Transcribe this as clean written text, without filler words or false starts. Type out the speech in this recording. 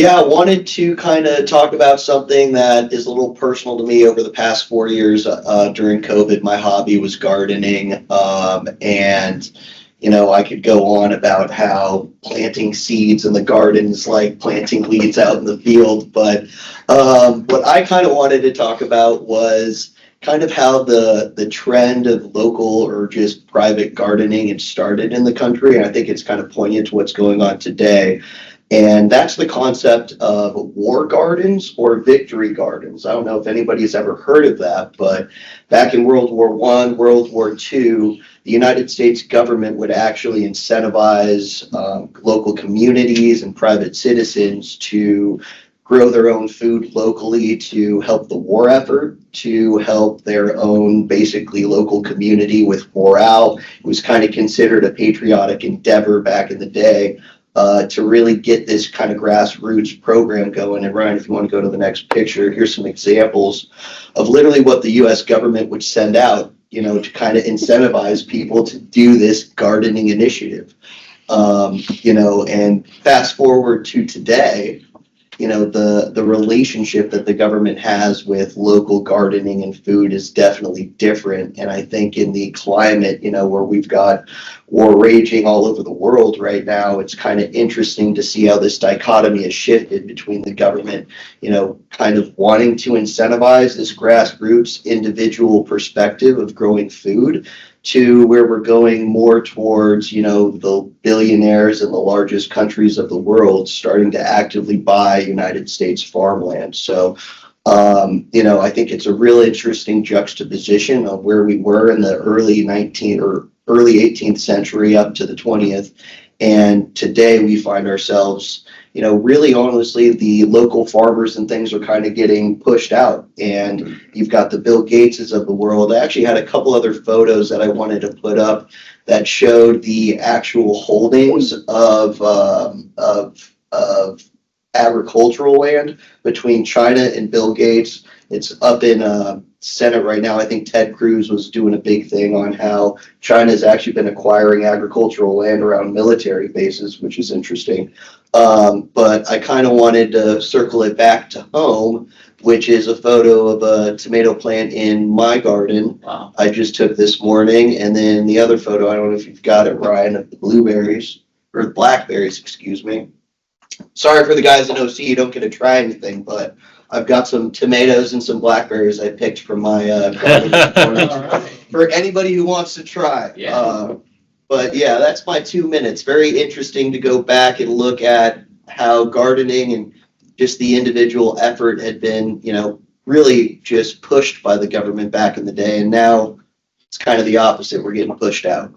Yeah, I wanted to kind of talk about something that is a little personal to me over the past 4 years. During COVID, my hobby was gardening. And, I could go on about how planting seeds in the garden is like planting weeds out in the field. But what I kind of wanted to talk about was kind of how the trend of local or just private gardening had started in the country. And I think it's kind of poignant to what's going on today. And that's the concept of war gardens or victory gardens. I don't know if anybody's ever heard of that, but back in World War I, World War II, the United States government would actually incentivize local communities and private citizens to grow their own food locally to help the war effort, to help their own basically local community with morale. It was kind of considered a patriotic endeavor back in the day. To really get this kind of grassroots program going. And Ryan, if you want to go to the next picture, here's some examples of literally what the US government would send out, to kind of incentivize people to do this gardening initiative. And fast forward to today, the relationship that the government has with local gardening and food is definitely different. And I think in the climate, where we've got war raging all over the world right now, it's kind of interesting to see how this dichotomy has shifted between the government, kind of wanting to incentivize this grassroots individual perspective of growing food, to where we're going more towards, the billionaires in the largest countries of the world starting to actively buy United States farmland. So, I think it's a real interesting juxtaposition of where we were in the early 19th or early 18th century up to the 20th. And today we find ourselves, really honestly, the local farmers and things are kind of getting pushed out. And you've got the Bill Gateses of the world. I actually had a couple other photos that I wanted to put up that showed the actual holdings of agricultural land between China and Bill Gates. It's up in Senate right now. I think Ted Cruz was doing a big thing on how China has actually been acquiring agricultural land around military bases, which is interesting. But I kind of wanted to circle it back to home, which is a photo of a tomato plant in my garden. Wow. I just took this morning. And then the other photo, I don't know if you've got it, Ryan, of the blueberries or the blackberries, excuse me. Sorry for the guys in OC, you don't get to try anything, but I've got some tomatoes and some blackberries I picked from my garden this morning for anybody who wants to try. Yeah. But yeah, that's my 2 minutes. Very interesting to go back and look at how gardening and just the individual effort had been, really just pushed by the government back in the day. And now it's kind of the opposite. We're getting pushed out.